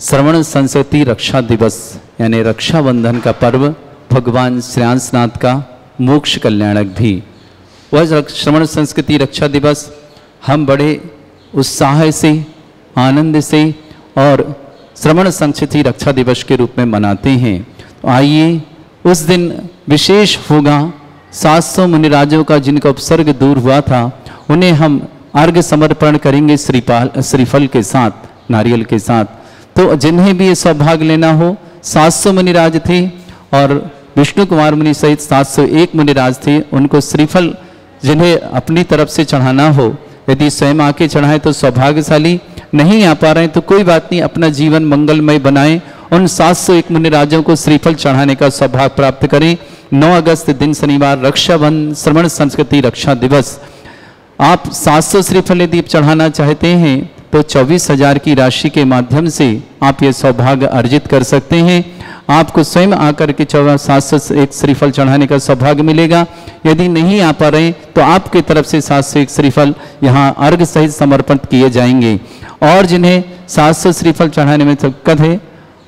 श्रवण संस्कृति रक्षा दिवस यानी रक्षाबंधन का पर्व भगवान श्रेयांसनाथ का मोक्ष कल्याणक भी। वह श्रवण संस्कृति रक्षा दिवस हम बड़े उत्साह से, आनंद से और श्रवण संस्कृति रक्षा दिवस के रूप में मनाते हैं। तो आइए उस दिन विशेष होगा 700 मुनिराजों का जिनका उपसर्ग दूर हुआ था, उन्हें हम अर्घ्य समर्पण करेंगे श्रीफल के साथ, नारियल के साथ। तो जिन्हें भी ये सौभाग्य लेना हो, 700 मुनिराज थे और विष्णु कुमार मुनि सहित 701 मुनिराज थे, उनको श्रीफल जिन्हें अपनी तरफ से चढ़ाना हो, यदि स्वयं आके चढ़ाएं तो सौभाग्यशाली, नहीं आ पा रहे हैं तो कोई बात नहीं, अपना जीवन मंगलमय बनाएं। उन 701 मुनिराजों को श्रीफल चढ़ाने का सौभाग्य प्राप्त करें। 9 अगस्त दिन शनिवार, रक्षाबंधन श्रवण संस्कृति रक्षा दिवस। आप 700 श्रीफल यदि चढ़ाना चाहते हैं तो 24,000 की राशि के माध्यम से आप ये सौभाग्य अर्जित कर सकते हैं। आपको स्वयं आकर के 701 श्रीफल चढ़ाने का सौभाग्य मिलेगा। यदि नहीं आ पा रहे तो आपकी तरफ से 701 श्रीफल यहाँ अर्घ सहित समर्पित किए जाएंगे। और जिन्हें 700 श्रीफल चढ़ाने में दिक्कत है,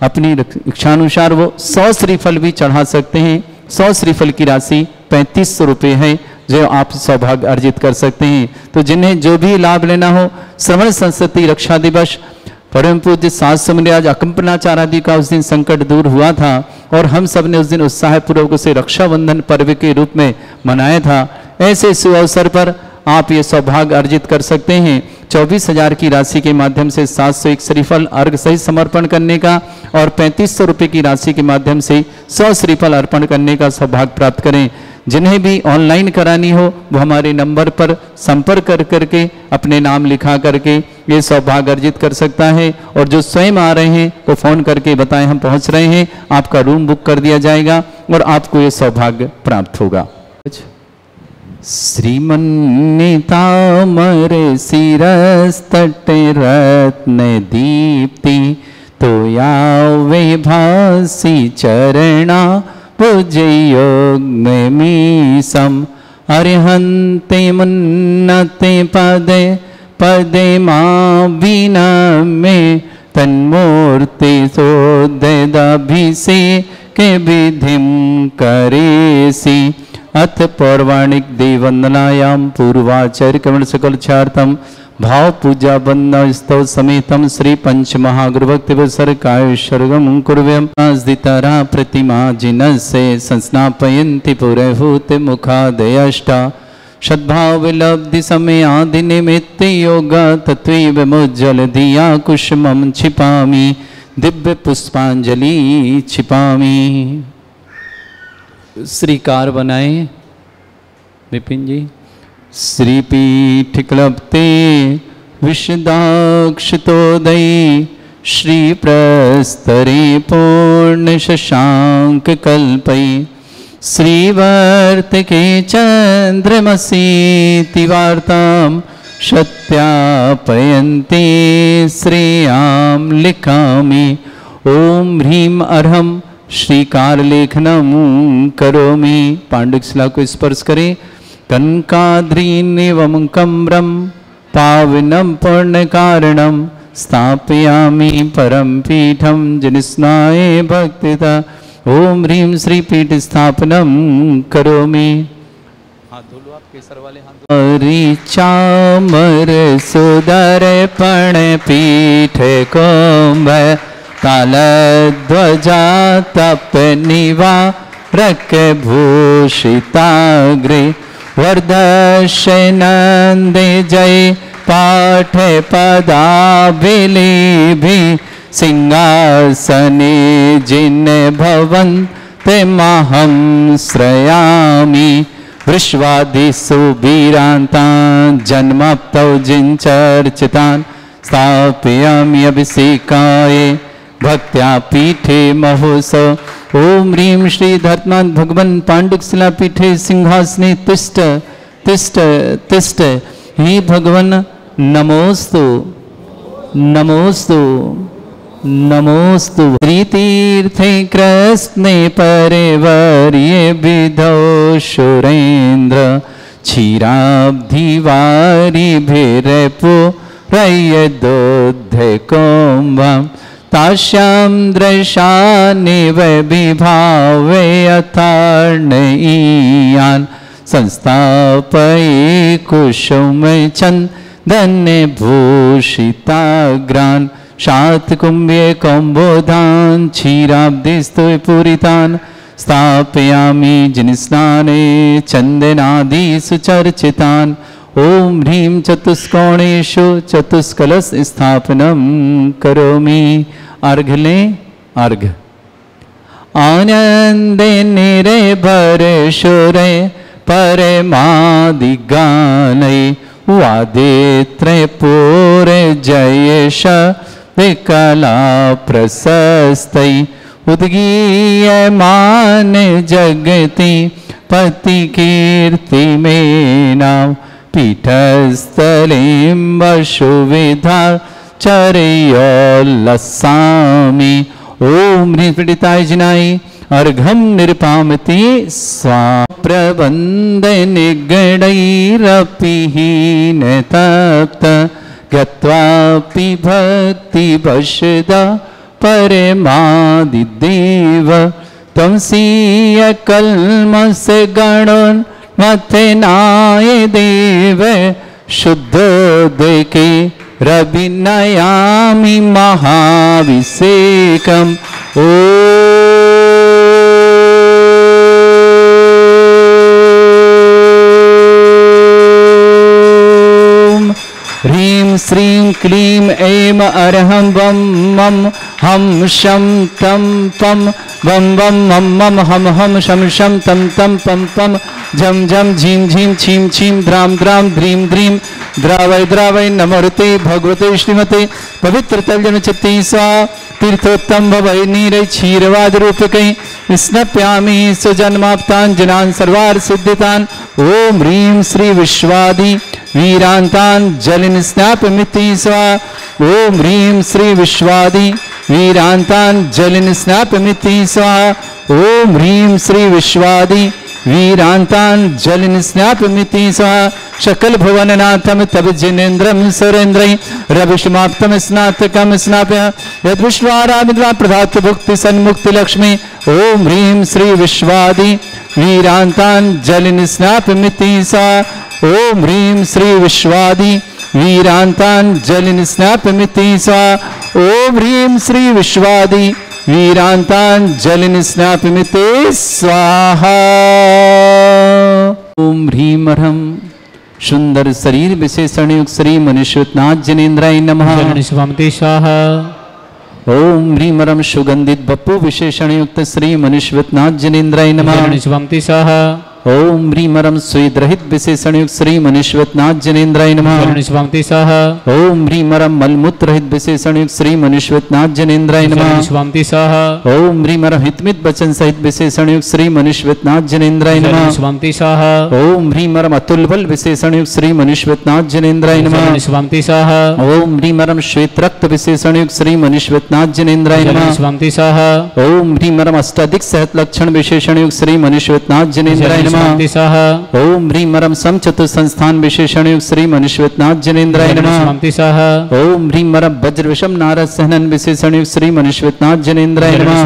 अपनी इच्छानुसार वो 100 श्रीफल भी चढ़ा सकते हैं। 100 श्रीफल की राशि 3500 रुपये है, जो आप सौभाग्य अर्जित कर सकते हैं। तो जिन्हें जो भी लाभ लेना हो, श्रवण संस्कृति रक्षा दिवस, परम पूज्य 700 मुनिराज अकंपनाचार्य आदि का उस दिन संकट दूर हुआ था और हम सब ने उस दिन उत्साहपूर्वक उसे रक्षाबंधन पर्व के रूप में मनाया था। ऐसे शुभ अवसर पर आप ये सौभाग्य अर्जित कर सकते हैं। 24,000 की राशि के माध्यम से 701 श्रीफल अर्घ सहित समर्पण करने का और 3500 रुपये की राशि के माध्यम से 100 श्रीफल अर्पण करने का सौभाग्य प्राप्त करें। जिन्हें भी ऑनलाइन करानी हो वो हमारे नंबर पर संपर्क कर करके अपने नाम लिखा करके ये सौभाग्य अर्जित कर सकता है। और जो स्वयं आ रहे हैं वो फ़ोन करके बताएं हम पहुंच रहे हैं, आपका रूम बुक कर दिया जाएगा और आपको ये सौभाग्य प्राप्त होगा। श्रीमन्नितामर शिरस्तटे रत्न दीप्ति तोयावे भासी चरणा पूजयोग्मीशम् अर्हन्ते मुन्नते पदे पदे मां विनमे तन्मूर्ति सोदभिषेके विधिं करेसि। अथ पौराणिक देववंदनायां पूर्वाचार्य कवण सकल छार्थम भाव पूजा बंदना स्तव समेतम श्री पंच महागुरु भक्ति सर्गाय सर्गम कुर्व्यम दितरा प्रतिमा जिनसे संस्नापयन्ति पुरहूत मुखादयष्टा सद्भाव विलब्धि समय आदि निमित्त योग तत्व मुज्जल दिया कुसुमं छिपामि दिव्य पुष्पांजलि छिपामि। श्रीकार बनाए विपिन जी। श्रीपीठ क्लप्ते विशदाक्षतोदयी श्री प्रस्तरे पूर्ण शशांक कल्पई श्रीवर्तके चंद्रमसी वार्तां सत्यापयन्ते श्रेयां लिखामि। ओम ह्रीं अर्हं श्रीकार लेखनम करोमि। पांडुक शिला को स्पर्श करें। कनकाद्रीनिवं कम्रं पावनं पुण्यकारणं स्थापयामि परम पीठं जनिस्नाय भक्तिता। ओम ह्रीं श्रीपीठ स्थापनं करोमि। हाथ धो लो, आप केसर वाले हाथ। चामर सुदर्पण पीठ कुंभ तालध्वजा तप निवारक भूषिताग्रे वर्धशनंदे जय पाठ पदाभिलेभि सिंहासने जिन भवन्ते महं श्रयामि। वृष्वादिषु वीरान्तान् जन्माप्तौ जिञ्चर्चितान् स्थापयामि अभिषेकाय भक्त्या पीठे महोत्सव। ओम ह्रीं श्री धर्तनाथ भगवान पांडुक शिला पीठे सिंहासने तिष्ठ तिष्ठ तिष्ठ। हे भगवान नमोस्तु नमोस्तु नमोस्तु। श्रीतीर्थे कृष्णे परिवर्ये विधौ सुरेन्द्र क्षीराब्धिवारिभिरपु रयदोद्धे कुम्भं तास्यां दृशानिव विभावे अथार्णयीयान् संस्थापये कुसुमचन्दने भूषिताग्रान् शातकुम्भे कौम्बोधान् क्षीराब्धिस्तु पूरितान् स्थापयामि जिनस्नाने चन्दनादिषु चर्चितान् ओम ह्रीं चतुष्कोणेषु चतुष्कलश स्थापनं करोमि। अर्घ लें। अर्घ आनंदे निरे भरे शुरे परमादिगानै वादित्रे पूरे जयेश विकला प्रशस्तै उद्गीयमान जगति पति कीर्ति में नाम पीठस्थलीं वसुविधा चर्योल्लसामि। ओम पीडिताय जिनाय अर्घम निरपामति स्वा प्रबंध निगणैरपिहीन तप्त गत्वापि भक्ति वशदा परमादिदेव त्वंसीय कल्मष गणोन् मथनाय देव शुद्धोदके रविनयामि महाभिषेकम्। ओम ह्रीं श्रीं क्लीं ऐं अरहं वं मं हम शं तं पं वं वं मं मं हम हम शं शं तं तं पं पं झं झं झीं झीं छीं छीं द्रां द्रां द्रीं द्रीं द्रावय द्रावय नमोते भगवते श्रीमते पवित्र तलजन चित्ती स्वा तीर्थोत्तम भवै नीरै क्षीरवाद रूपकै स्नप्यामि सुजन्माप्तान् जनान् सर्वार्थ सिद्धितान्। ओम ह्रीं श्री विश्वादि वीरान्तान् जलिन स्नापमिति स्वा। ओम ह्रीं श्री विश्वादि वीरान्तान् जलिन स्नापमिति स्वा। ओम ह्रीं श्री विश्वादि वीरान्तान् जलिन स्नापमिति स्वा। सकल भुवननाथम तब जिनेन्द्रम सुरेन्द्रै रविशमाप्तम स्नातकम स्नाप्य यद्विश्वारामिद्वा प्रधात भुक्ति सन्मुक्ति लक्ष्मी। ओम ह्रीं श्री विश्वादि वीरान्तान् जलिन स्नापमिति स्वा। ओम ह्रीं श्री विश्वादि वीरान्तान् जलिन स्नापमिति स्वा। ओम ह्रीं श्री विश्वादि वीरान्तान् जलिन स्नापमिति स्वाहा। ओम ह्रीं अर्हं सुंदर शरीर विशेषण युक्त श्री मनुष्योत्नाथ जनेन्द्राय नमः। स्वाहा। ओम ह्रीं अर्हं सुगंधित बप्पु विशेषण युक्त श्री मनुष्योत्नाथ जनेन्द्राय नमः। स्वाहा। ओम ह्रीं अर्हं स्वेद रहित विशेषण युक्त श्री मनुष्योत्नाथ जनेन्द्राय नमः। स्वाहा। ओम ह्रीं अर्हं मलमूत्र रहित विशेषण युक्त श्री मनुष्योत्नाथ जनेन्द्राय नमः। स्वाहा। ओम ह्रीं अर्हं हितमित वचन सहित विशेषण युक्त श्री मनुष्योत्नाथ जनेन्द्राय नमः। स्वाहा। ओम ह्रीं अर्हं अतुल बल विशेषण युक्त श्री मनुष्योत्नाथ जनेन्द्राय नमः। स्वाहा। ओम ह्रीं अर्हं श्वेत रक्त विशेषण युक्त श्री मनुष्योत्नाथ जनेन्द्राय नमः। स्वाहा। ओम ह्रीं अर्हं अष्टाधिक सहत लक्षण विशेषण युक्त श्री मनुष्योत्नाथ जनेन्द्राय नमः। ओम ह्रीं अर्हं समचतुर संस्थान विशेषण युक्त श्री मनुष्योत्नाथ जनेन्द्राय नमः। ओम ह्रीं अर्हं वज्र विषम नारद सहनन विशेषण युक्त श्री मनुष्योत्नाथ जनेन्द्राय नमः।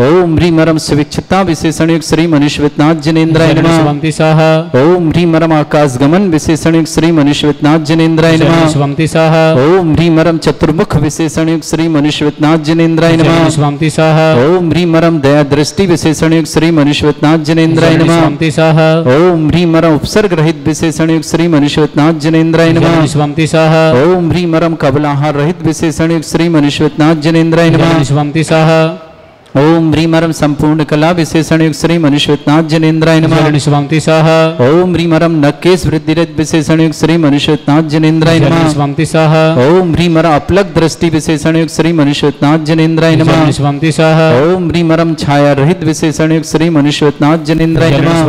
ओम ह्रीं अर्हं सुविक्षिता विशेषण युक्त श्री मनुष्योत्नाथ जनेन्द्राय नमः। ओम ह्रीं अर्हं आकाश गमन विशेषण युक्त श्री मनुष्योत्नाथ जनेन्द्राय नमः। ओम ह्रीं अर्हं चतुर्मुख विशेषण युक्त श्री मनुष्योत्नाथ जनेन्द्राय नमः। ओम ह्रीं अर्हं दया दृष्टि विशेषण युक्त श्री मनुष्योत्नाथ जनेन्द्राय नमः। ओम ह्रीं अर्हं उपसर्ग रहित विशेषण युक्त श्री मनुष्योत्नाथ जनेन्द्राय नमः। ओम ह्रीं अर्हं कबलाहार रहित विशेषण युक्त श्री मनुष्योत्नाथ जनेन्द्राय नमः। ओम ह्रीं अर्हं संपूर्ण कला विशेषण युक्त श्री मनुष्योत्नाथ जनेन्द्राय नमः। ओम ह्रीं अर्हं नकेश वृद्धि रहित विशेषण युक्त श्री मनुष्योत्नाथ जनेन्द्राय नमः। ओम ह्रीं अर्हं अपलक दृष्टि विशेषण युक्त श्री मनुष्योत्नाथ जनेन्द्राय नमः। ओम ह्रीं अर्हं छाया रहित विशेषण युक्त श्री मनुष्योत्नाथ जनेन्द्राय नमः।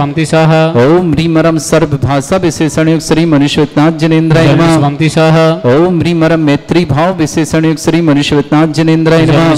ओम ह्रीं अर्हं सर्व भाषा विशेषण युक्त श्री मनुष्योत्नाथ जनेन्द्राय नमः। ओम ह्रीं अर्हं मैत्री भाव विशेषण युक्त श्री मनुष्योत्नाथ जनेन्द्राय नमः।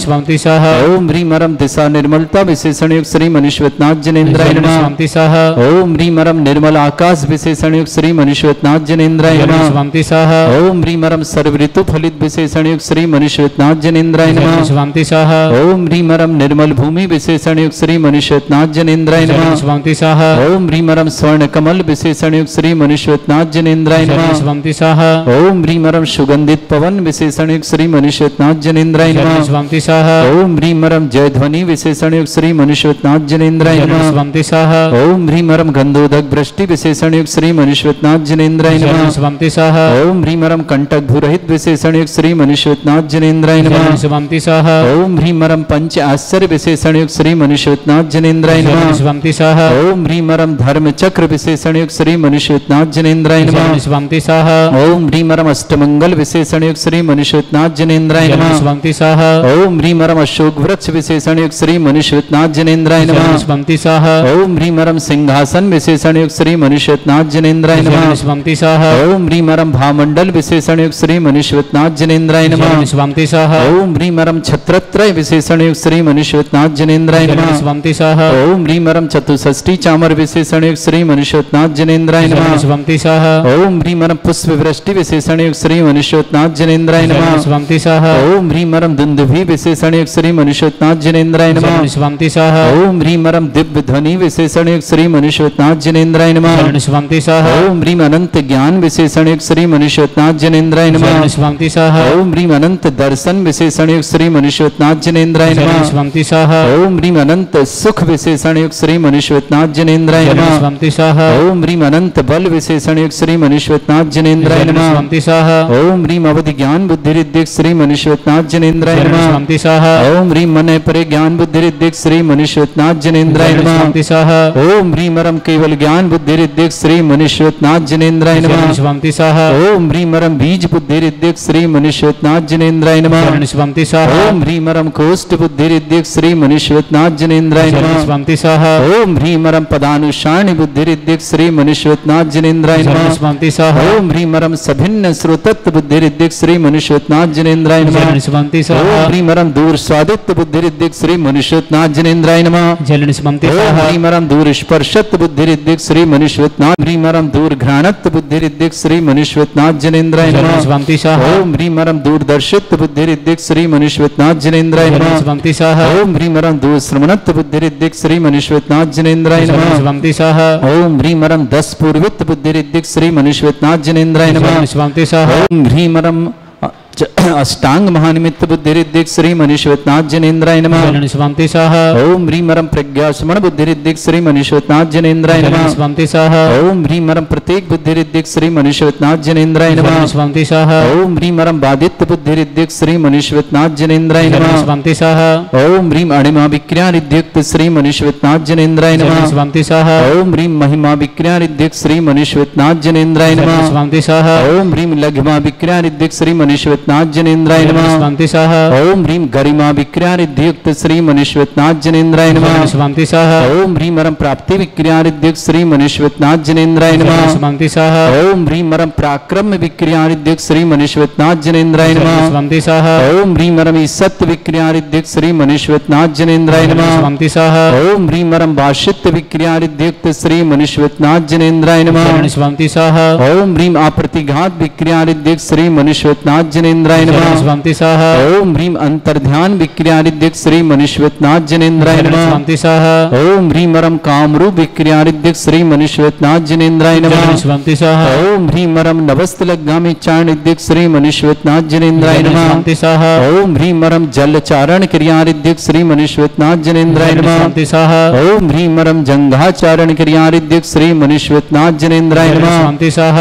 ओम ह्रीं अर्हं दिशा निर्मलता विशेषण युक्त श्री मनुष्यनाथ जनेन्द्राय नमः। स्वामी सह ओम ह्रीम रम निर्मल आकाश विशेषण युक्त श्री मनुष्यनाथ जनेन्द्राय नमः। स्वामी सह ओम ह्रीम रम सर्व ऋतु फलित विशेषण युक्त श्री मनुष्यनाथ जनेन्द्राय नमः। स्वामी सह ओम ह्रीम रम निर्मल भूमि विशेषण युक्त श्री मनुष्यनाथ जनेन्द्राय नमः। स्वामी सह ओम ह्रीम रम स्वर्ण कमल विशेषण युक्त श्री मनुष्यनाथ जनेन्द्राय नमः। स्वामी सह ओम ह्रीम रम सुगंधित पवन विशेषण युक्त श्री मनुष्यनाथ जनेन्द्राय नमः। स्वामी सह ओम ह्रीम रम जय ध्वनि विशेषण युक्त श्री मनुष्यनाथ जनेन्द्राय नमः। स्वामी सह ओम ह्रीम रम गंधोदक वृष्टि विशेषण युक्त श्री मनुष्यनाथ जनेन्द्राय नमः। स्वामी सह ओम ह्रीम रम कंटक भूरहित विशेषण युक्त श्री मनुष्यनाथ जनेन्द्राय नमः। स्वामी सह ओम ह्रीम रम पंच आश्चर्य विशेषण युक्त श्री मनुष्यनाथ जनेन्द्राय नमः। स्वामी सह ओम ह्रीम रम धर्म चक्र विशेषण युक्त श्री मनुष्यनाथ जनेन्द्राय नमः। स्वामी सह ओम ह्रीम रम अष्टमंगल विशेषण युक्त श्री मनुष्यनाथ जनेन्द्राय नमः। स्वामी सह ओम ह्रीम रम अशोक वृक्ष विशेषण युक्त श्री मनुष्यनाथ जनेन्द्राय नमः। स्वामी सह ओम ह्रीम रम सिंहासन विशेषण युक्त श्री मनुष्यनाथ जनेन्द्राय नमः। स्वामी सह ओम ह्रीम रम भामंडल विशेषण युक्त श्री मनुष्यनाथ जनेन्द्राय नमः। स्वामी सह ओम ह्रीम रम छत्रत्रय विशेषण युक्त श्री मनुष्यनाथ जनेन्द्राय नमः। स्वामी सह ओम ह्रीम रम चतुष्षष्टि चामर विशेषण युक्त श्री मनुष्यनाथ जनेन्द्राय नमः। स्वामी सह ओम ह्रीम रम पुष्प वृष्टि विशेषण युक्त श्री मनुष्यनाथ जनेन्द्राय नमः। स्वामी सह ओम ह्रीम रम दुंदुभि विशेषण युक्त श्री मनुष्यनाथ जनेन्द्राय नमः। स्वामी सह ओम ह्रीम रम दिव्य ध्वनि विशेषण युक्त श्री मनुष्यनाथ जनेन्द्राय नमः। स्वामी सह ओम ह्रीम अनंत ज्ञान विशेषण युक्त श्री मनुष्यनाथ जनेन्द्राय नमः। स्वामी सह ओम ह्रीम अनंत दर्शन विशेषण युक्त श्री मनुष्यनाथ जनेन्द्राय नमः। स्वामी सह ओम ह्रीम अनंत सुख विशेषण युक्त श्री मनुष्यनाथ जनेन्द्राय नमः। स्वामी सह ओम ह्रीम अनंत बल विशेषण युक्त श्री मनुष्यनाथ जनेन्द्राय नमः। स्वामी सह ओम ह्रीम अवधि ज्ञान बुद्धि रिद्धिक श्री मनुष्यनाथ जनेन्द्राय नमः। स्वामी सह ओम ह्रीम मन परे ज्ञान बुद्धि रिद्धिक श्री मनुष्यनाथ जनेन्द्राय नमः। स्वामी सह ओम ह्रीम रम केवल ज्ञान बुद्धि रिद्धिक श्री मनुष्यनाथ जनेन्द्राय नमः। स्वामी सह ओम ह्रीम रम बीज बुद्धि रिद्धिक श्री मनुष्यनाथ जनेन्द्राय नमः। स्वामी सह ओम ह्रीम रम कोष्ठ बुद्धि रिद्धिक श्री मनुष्यनाथ जनेन्द्राय नमः। स्वामी सह ओम ह्रीम रम पदानुसारणी बुद्धि रिद्धिक श्री मनुष्यनाथ जनेन्द्राय नमः। स्वामी सह ओम ह्रीम रम सभिन्न श्रोतत्व बुद्धि रिद्धिक श्री मनुष्यनाथ जनेन्द्राय नमः। स्वामी सह ओम ह्रीम रम दूर स्वादित्व बुद्धि रिद्धिक श्री मनुष्यनाथ जनेन्द्राय नमः। स्वामी ओम सह ह्रीम रम दूर स्पर्शत्व बुद्धि रिद्धिक श्री मनुष्यनाथ। ह्रीम रम दूर घ्राणत्व बुद्धि रिद्धिक श्री मनुष्यनाथ जनेन्द्राय नमः। स्वामी सह ओम ह्रीम रम दूरदर्शित्व बुद्धि रिद्धिक श्री मनुष्यनाथ जनेन्द्राय नमः। स्वामी सह ओम ह्रीम रम दूर श्रवणत्व बुद्धि रिद्धिक श्री मनुष्यनाथ जनेन्द्राय नमः। स्वामी सह ओम ह्रीम रम 10 पूर्वित्व बुद्धि रिद्धिक श्री मनुष्यनाथ जनेन्द्राय नमः। स्वामी सह ओम ह्रीम रम अष्टांग महानिमित्त बुद्धि रिद्धिक श्री मनुष्यनाथ जनेन्द्राय नमः। स्वामी सह ओम ह्रीम रम प्रज्ञा स्मरण बुद्धि रिद्धिक श्री मनुष्यनाथ जनेन्द्राय नमः। स्वामी सह ओम ह्रीम रम प्रत्येक बुद्धि रिद्धिक श्री मनुष्यनाथ जनेन्द्राय नमः। स्वामी सह ओम ह्रीम रम बादित्य बुद्धि रिद्धिक श्री मनुष्यनाथ जनेन्द्राय नमः। स्वामी सह ओम ह्रीम अणिमा विक्रिया रिद्धियुक्त श्री मनुष्यनाथ जनेन्द्राय नमः। स्वामी सह ओम ह्रीम महिमा विक्रिया रिद्धिक श्री मनुष्यनाथ जनेन्द्राय नमः। स्वामी सह ओम ह्रीम लघिमा विक्रिया रिद्धिक श्री मनुष्यनाथ जनेन्द्राय नमः। स्वामी सह ओम ह्रीम गरिमा विक्रिया रिद्धियुक्त श्री मनुष्यनाथ जनेन्द्राय नमः। स्वामी सह ओम ह्रीम रम प्राप्ति विक्रिया रिद्धियुक्त श्री मनुष्यनाथ जनेन्द्राय नमः। स्वामी सह ओम ह्रीम रम पराक्रम विक्रिया रिद्धियुक्त श्री मनुष्यनाथ जनेन्द्राय नमः। स्वामी सह ओम ह्रीम रम सत्य विक्रिया रिद्धियुक्त श्री मनुष्यनाथ जनेन्द्राय नमः। स्वामी सह ओम ह्रीम रम भाषित्व विक्रिया रिद्धियुक्त श्री मनुष्यनाथ जनेन्द्राय नमः। स्वामी सह ओम ह्रीम अप्रतिघात विक्रिया रिद्धियुक्त श्री मनुष्यनाथ जनेन्द्राय नमः। स्वामी सह ओम ह्रीम अंतर्ध्यान विक्रिया रिद्धियुक्त श्री मनुष्यनाथ जनेन्द्राय नमः। स्वामी सह ओम ह्रीम रम कामरूप विक्रिया रिद्धियुक्त श्री मनुष्यनाथ जनेन्द्राय नमः। स्वामी सह ओम ह्रीम रम नवस्तलगामी चारण रिद्धियुक्त श्री मनुष्यनाथ जनेन्द्राय नमः। स्वामी सह ओम ह्रीम रम जलचारण क्रिया रिद्धियुक्त श्री मनुष्यनाथ जनेन्द्राय नमः। स्वामी सह ओम ह्रीम रम जंघाचारण क्रिया रिद्धियुक्त श्री मनुष्यनाथ जनेन्द्राय नमः। स्वामी सह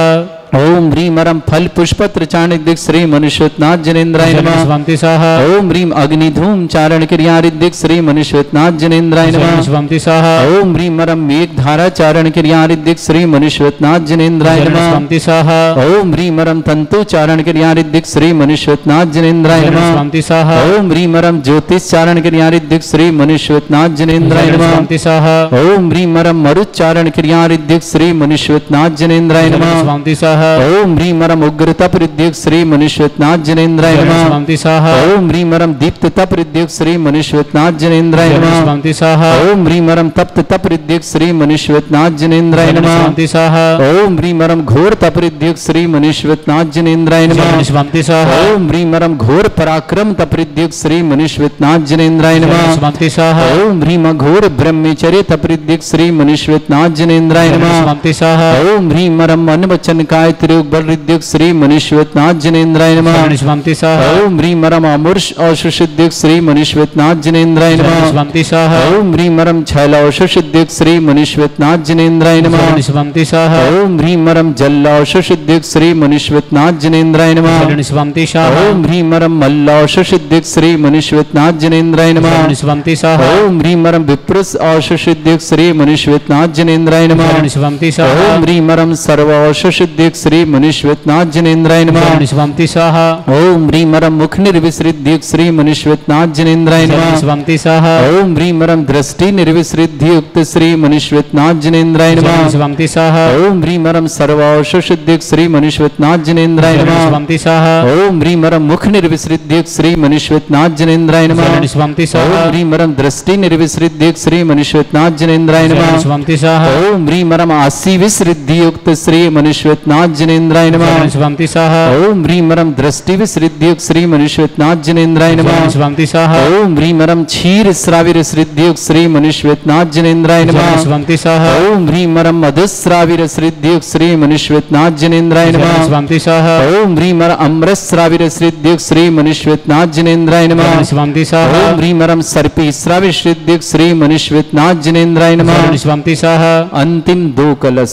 ओम ह्रीम रम फल पुष्पत्र चारण रिद्धिक श्री मनुष्यनाथ जनेन्द्राय नमः। स्वामी सह ओम ह्रीम अग्निधूम चारण क्रिया रिद्धिक श्री मनुष्यनाथ जनेन्द्राय नमः। स्वामी सह ओम ह्रीम रम मेघ धारा चारण क्रिया रिद्धिक श्री मनुष्यनाथ जनेन्द्राय नमः। स्वामी सह ओम ह्रीम रम तंतु चारण क्रिया रिद्धिक श्री मनुष्यनाथ जनेन्द्राय नमः। स्वामी सह ओम ह्रीम रम ज्योतिष चारण क्रिया रिद्धिक श्री मनुष्यनाथ जनेन्द्राय नमः। स्वामी सह ओम ह्रीम रम मरुच्चारण क्रिया रिद्धिक श्री मनुष्यनाथ जनेन्द्राय नमः। स्वामी सह ओम ह्रीं मरम उग्र तप ऋद्युक्त श्री मनुष्यनाथ जनेन्द्राय नमः। स्वामी स्वाहा ओम ह्रीं मरम दीप्त तप ऋद्युक्त श्री मनुष्यनाथ जनेन्द्राय नमः। स्वामी स्वाहा ओम ह्रीं मरम तप्त तप ऋद्युक्त श्री मनुष्यनाथ जनेन्द्राय नमः। स्वामी स्वाहा ओम ह्रीं मरम घोर तप ऋद्युक्त श्री मनुष्यनाथ जनेन्द्राय नमः। स्वामी स्वाहा ओम ह्रीं मरम घोर पराक्रम तप ऋद्युक्त श्री मनुष्यनाथ जनेन्द्राय नमः। स्वामी स्वाहा ओम ह्रीं घोर ब्रह्मचर्य तप ऋद्युक्त श्री मनुष्यनाथ जनेन्द्राय नमः। स्वामी स्वाहा ओम ह्रीं मरम अनवचन काय त्रियुग बल ऋद्युक्त श्री मनुष्यनाथ जनेन्द्राय नमः। स्वामी स्वाहा ओम ह्रीं मरम अमूर्ष औषुषिद्युक्त श्री मनुष्यनाथ जनेन्द्राय नमः। स्वामी स्वाहा ओम ह्रीं मरम छैलौषुषिद्युक्त श्री मनुष्यनाथ जनेन्द्राय नमः। स्वामी स्वाहा ओम ह्रीं मरम जल्लौषुषिद्युक्त श्री मनुष्यनाथ जनेन्द्राय नमः। स्वामी स्वाहा ओम ह्रीं मरम मल्लौषुषिद्युक्त श्री मनुष्यनाथ जनेन्द्राय नमः। स्वामी स्वाहा ओम ह्रीं मरम विप्रस औषुषिद्युक्त श्री मनुष्यनाथ जनेन्द्राय नमः। स्वामी स्वाहा ओम ह्रीं मरम सर्वौषुषिद्युक्त श्री मनुष्यनाथ जनेन्द्राय नमः। स्वामी स्वाहा ओम ह्रीं मरम मुख निर्विसृद्युक्त श्री मनुष्यनाथ जनेन्द्राय नमः। स्वामी स्वाहा ओम ह्रीं मरम दृष्टि निर्विसृद्युक्त श्री मनुष्यनाथ जनेन्द्राय नमः। स्वामी स्वाहा ओम ह्रीं मरम सर्वौषुषिद्युक्त श्री मनुष्यनाथ जनेन्द्राय नमः। स्वामी स्वाहा ओम ह्रीं मरम मुख निर्विसृद्युक्त श्री मनुष्यनाथ जनेन्द्राय नमः। स्वामी स्वाहा ओम ह्रीं मरम दृष्टि निर्विसृद्युक्त श्री मनुष्यनाथ जनेन्द्राय नमः। स्वामी स्वाहा ओम ह्रीं मरम आसी विसृद्धियुक्त श्री मनुष्यनाथ जनेन्द्राय नमः। स्वामी स्वाहा ओम ह्रीं मरम दृष्टि विसृद्धियुक्त श्री मनुष्यनाथ जनेन्द्राय नमः। स्वामी स्वाहा ओम ह्रीं मरम क्षीर श्राविर सृद्धियुक्त श्री मनुष्यनाथ जनेन्द्राय नमः। स्वामी स्वाहा ओम ह्रीं मरम मधुश्राविर सृद्धियुक्त श्री मनुष्यनाथ जनेन्द्राय नमः। स्वामी स्वाहा ओम ह्रीं मरम अमृत श्राविर सृद्धियुक्त श्री मनुष्यनाथ जनेन्द्राय नमः। स्वामी स्वाहा ओम ह्रीं मरम सर्पी श्राविर सृद्धियुक्त श्री मनुष्यनाथ जनेन्द्राय नमः। स्वामी स्वाहा अंतिम 2 कलश।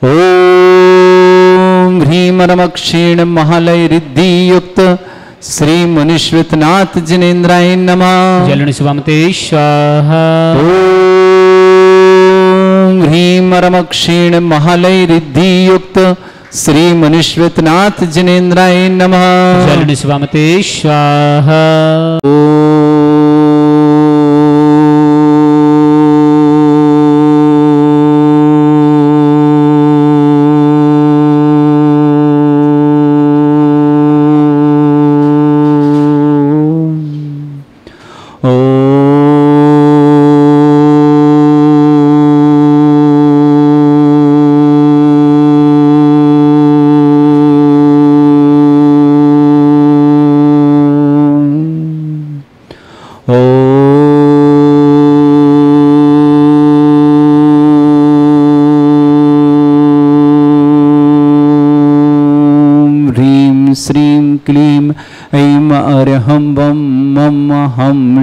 ओम ह्रीं मरम क्षीण महालय रिद्धि युक्त श्री मनुष्यनाथ जनेन्द्राय नमः। जलनि स्वामी स्वाहा ओम ह्रीं मरम क्षीण महालय रिद्धि युक्त श्री मनुष्यनाथ जनेन्द्राय नमः। जलनि स्वामी स्वाहा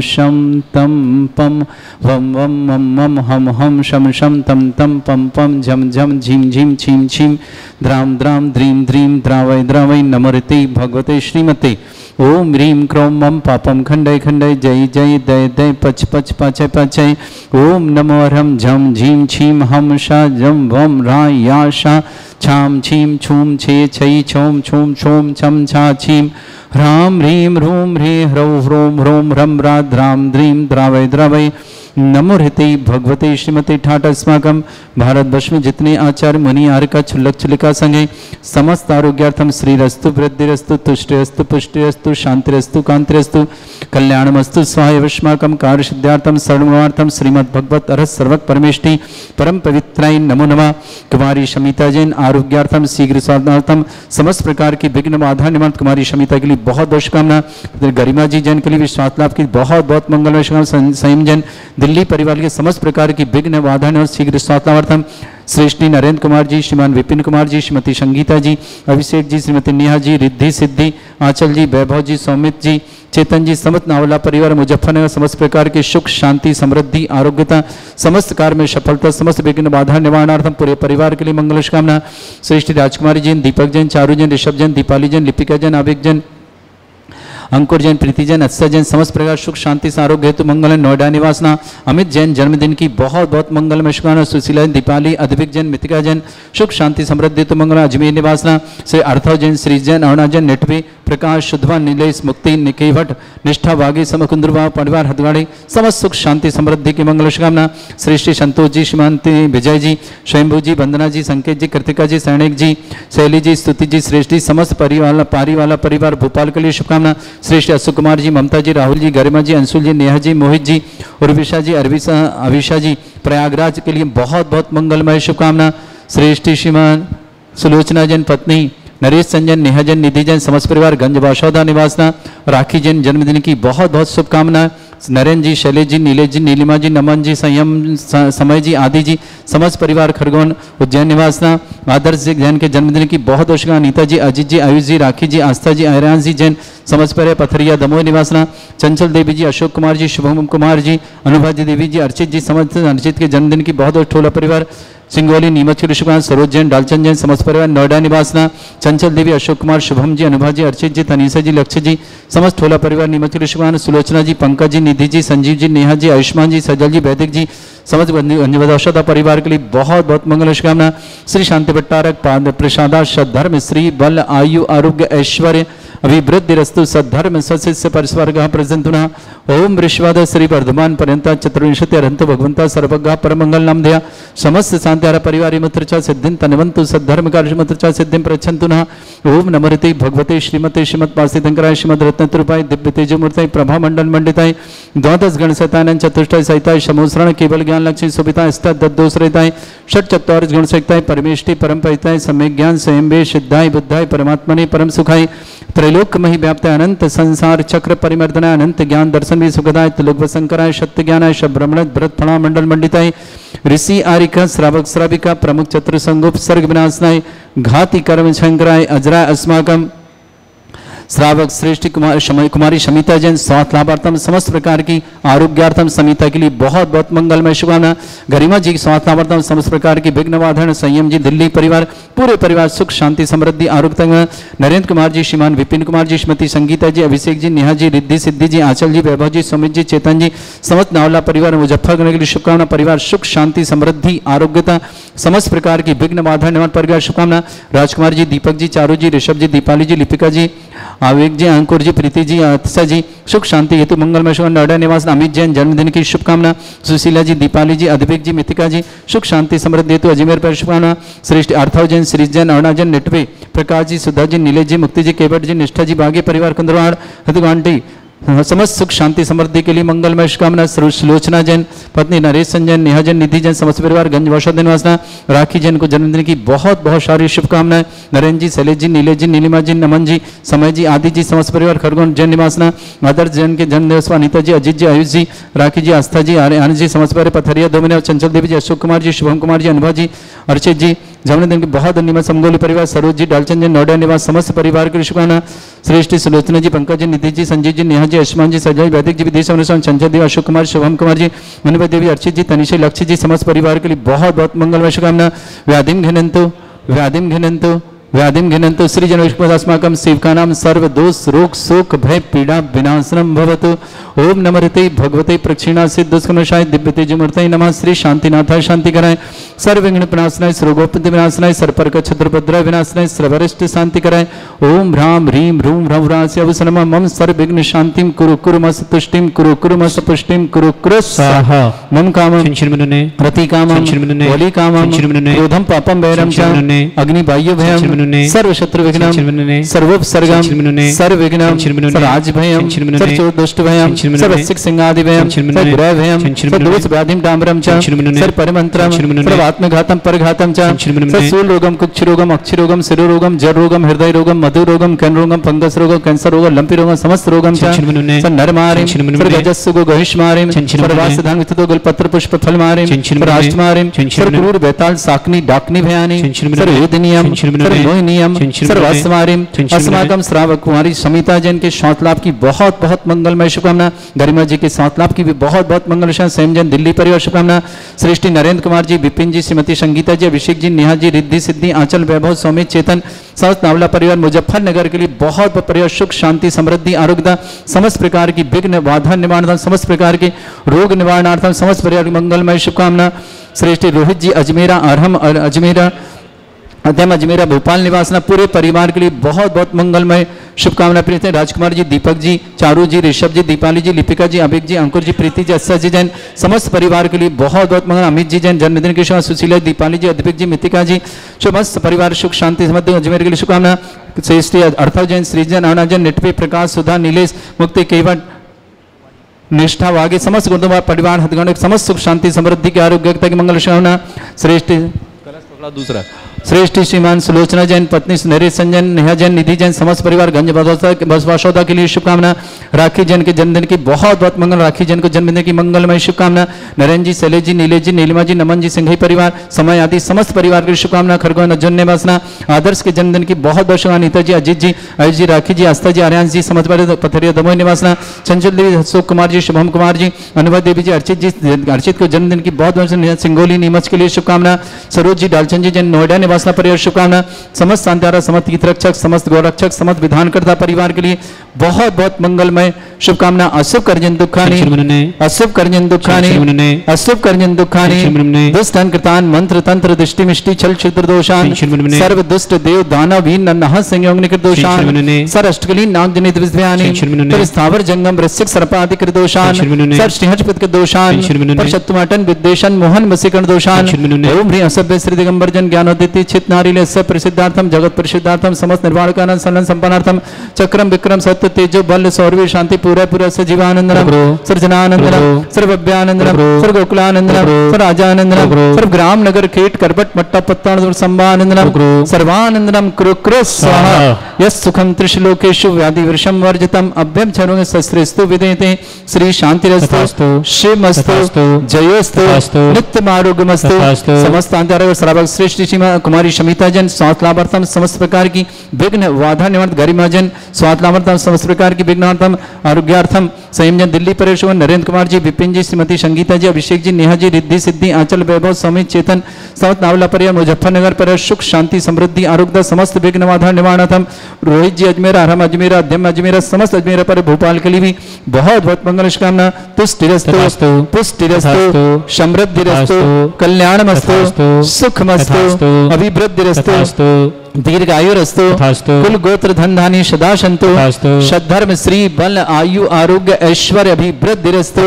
शम तम पम वम वम मम मम हम हम शम शम तम तम पम पम झम झम झीम झीम छीम छीम द्राम द्राम द्रीम द्रीम द्रावय द्रावय नमोते भगवते श्रीमते। ओम ह्रीं क्रोम मम पापम खंडय खंडय जय जय दय दय पच पच पाचय पाचय। ओम नमो ह्रम झम झीम छीम हम शा जम वम रा या शा छाम छीम छूम छे छई छोम छूम छोम छम छा छीम ह्राम ह्रीं ह्रूम ह्री ह्रौ ह्रोम ह्रोम ह्रम रा द्राम द्रीम द्रावय द्रावय नमो हृते भगवते श्रीमते ठाट अस्माकं भारतवर्ष में जितने आचार्य मुनि आर्का छुल्लक छुलिका संगे समस्त आरोग्यार्थम श्रीरस्तु वृद्धिरस्तु तुष्टिरस्तु पुष्टिरस्तु शांतिरस्तु कांतिरस्तु कल्याणमस्तु स्वाहायवस्माकं कार्य सिद्धार्थम सर्वमार्थम श्रीमद् भगवत अरहत सर्वक परमेष्टि परम पवित्राय नमो नमः। कुमारी शमिता जैन आरोग्यार्थम शीघ्र साधनार्थम समस्त प्रकार की विघ्न बाधा निवारण कुमारी शमिता के लिए बहुत बहुत शुभकामना। गरिमा जी जैन के लिए विश्वास लाभ की बहुत बहुत मंगलमय शुभकामना। संयम जैन दिल्ली परिवार के समस्त प्रकार की विघ्न बाधा और शीघ्र स्वास्थ्यार्थम श्रेष्ठी नरेंद्र कुमार जी, श्रीमान विपिन कुमार जी, श्रीमती संगीता जी, अभिषेक जी, श्रीमती नेहा जी, रिद्धि सिद्धि, आंचल जी, वैभव जी, सौमित जी, चेतन जी, समस्त नावला परिवार मुजफ्फरनगर समस्त प्रकार के सुख शांति समृद्धि आरोग्यता समस्त कार्य में सफलता समस्त विघ्न बाधा निवारणार्थम पूरे परिवार के लिए मंगल शुभकामना। श्रेष्ठी राजकुमारी जैन, दीपक जैन, चारू जैन, ऋषभ जैन, दीपाली जैन, लिपिका जैन, आविक जैन, अंकुर जैन, प्रीति जैन, अत्सा जैन समस्त प्रकार सुख शांति से आरोग्य हेतु मंगल। नोएडा निवासना अमित जैन जन्मदिन की बहुत बहुत मंगलमय शुभकामना। सुशीला जैन, दीपाली, अद्विक जैन, मितिका जैन सुख शांति समृद्धि हेतु मंगल। अजमेर निवासना श्री अर्थव जैन, श्री जैन, अरुणा जैन, नेटवे प्रकाश शुद्धवा नीलेश मुक्ति निकेवट निष्ठा वागी समकुंद्रवा परिवार हथगाड़ी समस्त सुख शांति समृद्धि की मंगल शुभकामना। श्री श्री संतोष जी, श्रीमंती विजय जी, स्वयंभू जी, वंदना जी, संकेत जी, कृतिका जी, सैनिक जी, शैली जी, स्तुति जी, श्रेष्ठ जी, समस्त पारीवाला परिवार भोपाल के लिए शुभकामना। श्री श्री अशोक कुमार जी, ममता जी, राहुल जी, गरिमा जी, अंशुल जी, नेहा जी, मोहित जी, उर्विशा जी, अविशा जी, प्रयागराज के लिए बहुत बहुत मंगलमय शुभकामना। श्रेष्ठ श्रीमान सुलोचना जैन पत्नी, नरेश संजन, नेहा जैन, निधि जैन, समस्त परिवार गंज बाशौदा निवासना, राखी जैन जन्मदिन की बहुत बहुत शुभकामनाएं। नरेंद्र जी, शैलेश जी, नीलेश जी, नीलिमा जी, नमन जी, संयम समय जी, आदि जी, समस्त परिवार खरगोन उज्जैन निवासना, आदर्श जी जैन के जन्मदिन की बहुत बहुत शुभकामनाएं। नीता जी, अजीत जी, आयुष जी, राखी जी, आस्था जी, आयरान जी जैन, समस्त परिवार पथरिया दमोह निवासना, चंचल देवी जी, अशोक कुमार जी, शुभम कुमार जी, अनुभा जी देवी जी, अर्चित जी, समस्त अर्चित के जन्मदिन की बहुत बहुत ठोला परिवार सिंगोली नीमच के शुभकामनाएं। सरोज जैन, डालचंद जैन, समस्त परिवार नोएडा निवासना, चंचल देवी, अशोक कुमार, शुभम जी, अनुभा जी, अर्चित जी, तनीषा जी, लक्ष्य जी, समस्त ठोला परिवार नीमच के शुभकामनाएं। सुलोचना जी, पंकज जी, निधि जी, संजीव जी, नेहा जी, आयुष्मान जी, सजल जी, वैदिक जी, समस्त अंजवदौशता परिवार के लिए बहुत बहुत मंगल शुभकामना। श्री शांति भट्टारक पाद प्रसादा सद्धर्म श्री बल आयु आरोग्य ऐश्वर्य अभिवृद्धि रस्तु सद्धर्म सशिष्य परिस्वर्ग प्रजंतुना ओम ऋषवाद श्री वर्धमान पर्यंता चतुर्विंशति अरंत भगवंता सर्वज्ञ परमंगल नाम दया समस्त शांतिहार परिवार मुत्रचा सिद्धिं तनवंतु सद्धर्म कार्य मुत्रचा सिद्धिं प्रच्छन्तुना ओम नमरते भगवते श्रीमते श्रीमद पासितंकराय श्रीमद रत्नतृपाय दिव्य तेजोमूर्तय प्रभा मंडल मंडिताय द्वादश गण सतानन चतुष्टय सहिताय समोसरण केवल ज्ञान लक्ष्मी सुभिताय दोष रहताय षट चत्वारिश गुण सहिताय परमेष्टि परम परिताय सम्यक ज्ञान स्वयं सिद्धाय बुद्धाय परमात्मने परम सुखाय त्रैलोक्यमहि व्याप्त अनंत संसार चक्र परिमर्दनाय अनंत ज्ञान दर्शन भी सुखदाय त्रिलोक शंकराय सत्य ज्ञानाय ब्रह्मण भरत फणा मंडल मंडिताय ऋषि आरिका श्रावक श्राविका प्रमुख चतुर संगोप सर्ग विनाशनाय घाति कर्म शंकराय अजराय अस्माकम श्रावक श्रेष्ठ कुमारी शमिता जैन स्वास्थ्य लाभार्थम समस्त प्रकार की आरोग्यार्थम समिता के लिए बहुत बहुत मंगलमय शुभकामना। गरिमा जी स्वास्थ्य लाभार्थम समस्त प्रकार की विघ्न वाधन संयम जी दिल्ली परिवार पूरे परिवार सुख शांति समृद्धि आरोग्य। नरेंद्र कुमार जी श्रीमान विपिन कुमार जी श्रीमती संगीता जी अभिषेक जी नेहा जी रिद्धि सिद्धि जी आंचल जी वैभव जी सुमित जी चेतन जी समस्त नावला परिवार मुजफ्फरनगर के लिए शुभकामना। परिवार सुख शांति समृद्धि आरोग्यता समस्त प्रकार की विघ्न बाधा निवारण परिवार शुभकामना। राजकुमार जी दीपक जी चारू जी ऋषभ जी दीपाली जी लिपिका जी आवेग जी अंकुर जी प्रीति जी अतिशा जी सुख शांति हेतु मंगलमय शुभ नोएडा निवास अमित जैन जन्मदिन की शुभकामना। सुशीला जी दीपाली जी अद्वैत जी मितिका जी सुख शांति समृद्धि हेतु अजमेर पर शुभकामना। श्रेष्ठ अर्थव जैन श्री जैन अरुणा जैन निटवे प्रकाश जी सुधा जी नीलेश जी मुक्ति जी केवट जी निष्ठा जी बागी परिवार कुंदरवाड़ हथुगांटी समस्त सुख शांति समृद्धि के लिए मंगलमय शुभकामना। सुलोचना जैन पत्नी नरेश संजन नेहा जैन निधि जैन समस्त परिवार गंज वौषध निवासना। राखी जैन को जन्मदिन की बहुत बहुत सारी शुभकामनाएं। नरेंद्र जी शैलेश जी नीलेश जी नीलिमा जी नमन जी समय जी आदि जी समस्त परिवार खरगोन जैन निवासना। आदर्श जैन के जन्म दिवस अनिता जी अजीत जी आयुष जी राखी जी आस्था जी आनंद जी समस्त परिवार पथरिया दोमिना चंचल देवी जी अशोक कुमार जी शुभम कुमार जी अनुभा जी अर्चित जी जन्मदिन के बहुत धन्यवाद। समगोली परिवार सरोज जी डालचंद जी नोएडा निवास समस्त परिवार के शुभकामना। श्रेष्ठ सुलोचना जी पंकज जी निधि जी संजीव जी नेहा जी आयुष्मान जी सजय वैदिक जी विदेश चंचल देवी अशोक कुमार शुभम कुमार जी मनुभा देवी अर्चित जी तनिषा लक्ष्य जी समस्त परिवार के लिए बहुत बहुत मंगलमय शुभकामना। व्याधिम घिनंतु व्याधिम घिनंतु श्री जनोष्पदास्माकं सेवकानां सर्व दोष रोग शोक भय पीड़ा विनाशनम भवतु। ओम नमः भगवते प्रक्षिणा सिद्धस्कनशाय दिव्य तेजमूर्तये नमः। श्री शांतिनाथाय शांति कराय सर्व विघ्न विनाशनाय सर्वोपद्रव विनाशनाय सर्पर्क छत्रपद्रव विनाशनाय सर्वरिष्ट शांति कराय। ओम ह्रां ह्रीं ह्रूं ह्रौरास्य अवसनम मम सर्व विघ्न शांतिं कुरु कुरु मस तुष्टिं कुरु कुरु मस पुष्टिं कुरु कुरु स्वाहा। मम कामं रति कामं वली कामं क्रोधं पापं वैरं च अग्नि बाह्य भयं सर्व शत्रु विघ्नं सर्वोपसर्गं सर्व विघ्नं सर्वराज भयं सर्व दुष्ट भयं सर्व सिक सिंहादि भयं सर्व ग्रह भयं सर्व दोष व्याधिं डाम्बरं च सर्व परमंत्रं सर्व आत्मघातं परघातं च सर्व शूल रोगं कुक्षि रोगं अक्षि रोगं शिरो रोगं जर रोगं हृदय रोगं मधु रोगं कैन रोगं फंगस रोगं कैंसर रोगं लंपी रोगं समस्त रोगं च सर्व नरमारिं सर्व गजस्सु गो गहिष्मारिं सर्व वासधान विततो गुलपत्र पुष्प फल मारिं सर्व अष्टमारिं सर्व क्रूर बेताल साकनी डाकनी भयानि सर्व युद्धनियम सर्व मोहिनियम सर्व अस्मारिं अस्माकं श्रावक कुमारी समिता जैन के सात लाभ की बहुत बहुत मंगलमय शुभकामना। गरिमा जी के सात लाभ की भी बहुत बहुत मंगल सेम जैन दिल्ली परिवार शुभकामना। श्रेष्ठी नरेंद्र कुमार जी विपिन जी श्रीमती संगीता जी अभिषेक जी नेहा जी रिद्धि सिद्धि आंचल वैभव सौमित चेतन समस्त नावला परिवार मुजफ्फरनगर के लिए बहुत बहुत परिवार सुख शांति समृद्धि आरोग्यता समस्त प्रकार की विघ्न बाधा निवारणार्थम समस्त प्रकार के रोग निवारणार्थम समस्त परिवार की मंगलमय शुभकामना। श्रेष्ठी रोहित जी अजमेरा अरहम अजमेरा अध्यम अजमेरा भोपाल निवासना पूरे परिवार के लिए बहुत बहुत मंगलमय शुभकामनाएं प्रीत हैं। राजकुमार जी, दीपक जी, चारू जी, ऋषभ जी, दीपाली जी, लिपिका जी, अभिक जी, अंकुर जी, प्रीति जी, अस्सा जी जैन, समस्त परिवार के लिए बहुत बहुत मंगल। अमित जी जैन जन्मदिन की शुभ, सुशीला, दीपाली जी, अद्विक जी, मितिका जी, समस्त परिवार सुख शांति समृद्धि अजमेर के लिए शुभकामना। श्रेष्ठी अर्थव जैन, श्रीजन, अरुणा जैन, निटवी, प्रकाश, सुधा, नीलेश, मुक्ति, केवट, निष्ठा वागे, समस्त गुरुद्वारा परिवार हथगण समस्त सुख शांति समृद्धि के आरोग्यता की मंगल शुभकामना। श्रेष्ठ दूसरा श्रेष्ठ श्रीमान सुलोचना जैन, पत्नी नरेश संजन, नेहा जैन, निधि जैन, समस्त परिवार गंज बसवासौदा के लिए शुभकामना। राखी जैन के जन्मदिन की बहुत बहुत मंगल। राखी जैन को जन्मदिन की मंगलमय शुभकामना। नरेंद्र जी, शैलेश जी, नीलेश जी, नीलिमा जी, नमन जी, सिंघई परिवार, समय आदि समस्त परिवार के लिए शुभकामना। खरगोन अर्जुन निवासना आदर्श के जन्मदिन की बहुत बहुत शुभकामना। नीता जी, अजीत जी, आयुष जी, राखी जी, आस्था जी, आर्यांश जी, समस्त पथरिया दमोह निवासना। चंचल देवी, अशोक कुमार जी, शुभम कुमार जी, अनुभव देवी जी, अर्चित जी, अर्चित को जन्मदिन की बहुत बहुत सिंगोली नीमच के लिए शुभकामना। सरोज जी, डालचंद जी जैन, नोएडा निवासना परिवार शुभकामना। समस्त शांतिधारा, समस्त तीर्थरक्षक, समस्त गौरक्षक, समस्त विधानकर्ता परिवार के लिए बहुत बहुत मंगलमय शुभकामना। अशुभ कर्जन दुखानी, अशुभ कर्जन दुखानी, अशुभ कर्जन दुखानी, दुष्ट कृतान मंत्र तंत्र दृष्टि मिष्टि छल छिद्र दोषान, सर्व दुष्ट देव दानव वीर नरह संयोग निकृत दोषान, सर अष्टकलीन नाग जनित विद्यानि, पर स्थावर जंगम वृश्चिक सर्पादि कृत दोषान, सर श्रीहस्पति कृत दोषान, पर शत्रुमाटन विद्वेषण मोहन वसीकरण दोषान। ओम ह्रीं असभ्य श्री दिगंबर जन ज्ञानोदिति चित नारीले प्रसिद्धार्थम जगत प्रसिद्धार्थम समस्त निर्वाण कारण सलन संपन्नार्थम चक्रम विक्रम सत्य तेजो बल सौरवी शांति पूरा पूरा सजीवानंदनम सृजनानंदनम सर्वव्यानंदनम सर्वगोकुलानंदनम सर्वराजानंदनम सर्वग्राम नगर खेट करबट मट्टा पत्तान संभानंदनम सर्वानंदनम कुरु कुरु स्वाहा। यस सुखम त्रिशलोकेषु व्याधि वृषम वर्जितम अभ्यम चरुंग शस्त्रेस्तु विदेते श्री शांतिरस्तु शिवमस्तु जयोस्तु नित्यम आरोग्यमस्तु। समस्त आंतरिक श्रावक श्रेष्ठ कुमारी शमिता जन स्वास्थ्य लाभार्थम समस्त प्रकार की विघ्न बाधा निवारण गरिमा जन स्वास्थ्य लाभार्थम समस्त प्रकार की विघ्नार्थम आरोग्यार्थम संयम जन दिल्ली परेश नरेंद्र कुमार जी, विपिन जी, श्रीमती संगीता जी, अभिषेक जी, नेहा जी, रिद्धि सिद्धि आंचल वैभव समित चेतन समस्त नावला परिवार मुजफ्फरनगर पर सुख शांति समृद्धि आरोग्य समस्त विघ्न बाधा निवारणार्थम रोहित जी अजमेर, आराम अजमेर, अध्यम अजमेर, समस्त अजमेर पर भोपाल के लिए भी बहुत बहुत मंगल शुभकामना। तुष्टिरस्तु पुष्टिरस्तु समृद्धिरस्तु कल्याणमस्तु सुखमस्तु अभिवृद्धिरस्तु दीर्घायुरस्तु कुल गोत्र धन धानी सदा संतु सद्धर्म श्री बल आयु आरोग्य ऐश्वर्य अभिवृद्धिरस्तु।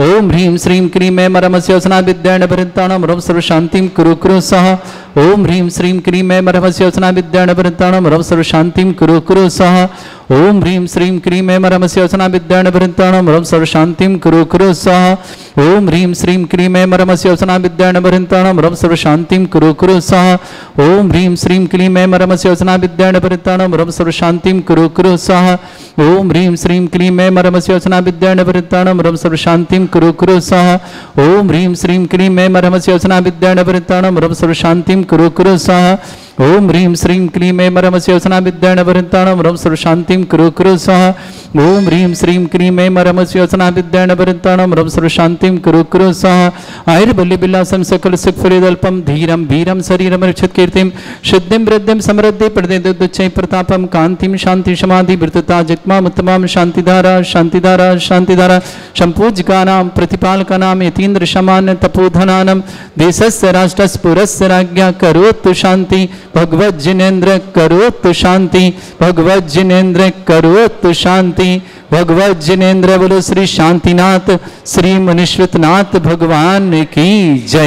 ओम ह्रीं श्रीं क्रीं मे मरमस्योसना विद्याण भरिताणम रव सर्व शांतिं कुरु कुरु सह। ओम ह्रीं श्रीं क्रीं मे मरमस्योसना विद्याण भरिताणम रव सर्व शांतिं कुरु कुरु सह। ओम ह्रीं श्रीं क्रीं मे मरमस्योसना विद्याण भरिताणम रव सर्व शांतिं कुरु कुरु सह। ओम ह्रीं श्रीं क्रीं मे मरमस्योसना विद्याण भरिताणम रव सर्व शांतिं कुरु कुरु सह। ओम ह्रीं श्रीं क्रीं मे मरमस्योसना विद्याण भरिताणम रव सर्व शांतिं कुरु कुरु सह। ओम ह्रीं श्रीं क्रीं मे मरमस्योसना विद्याण भरिताणम रव सर्व शांतिं कुरु कुरु सह। ओम ह्रीं श्रीं क्रीं मे मरमस्योसना विद्याण भरिताणम रव सर्व शांतिं कुरु कुरु सह। ओम ह्रीं श्रीं क्रीं मे मरमस्योसना विद्याण भरिताणम रव सर्व शांतिं कुरु कुरु सह। ओम ह्रीं श्रीं क्रीं मे मरमस्योसना विद्याण भरिताणम रव सर्व शांतिं कुरु कुरु सह। आयुर्बल्य विलासम सकल सुखफलिदल्पम धीरम वीरम शरीरम रक्षित कीर्तिम शुद्धिं वृद्धिं समृद्धि प्रदेदुच्चै प्रतापम कांतिम शांति समाधि वृतता जित्माम उत्तमाम शांतिधारा शांतिधारा शांतिधारा संपूज्यकानां प्रतिपालकानां यतीन्द्र समान तपोधनानां देशस्य राष्ट्रस्य पुरस्य राज्ञा करोतु शांति भगवत जिनेन्द्र करोतु शांति भगवत जिनेन्द्र करोतु शांति भगवत जिनेन्द्र बोलो श्री शांतिनाथ श्री मनीश्वरनाथ भगवान की जय।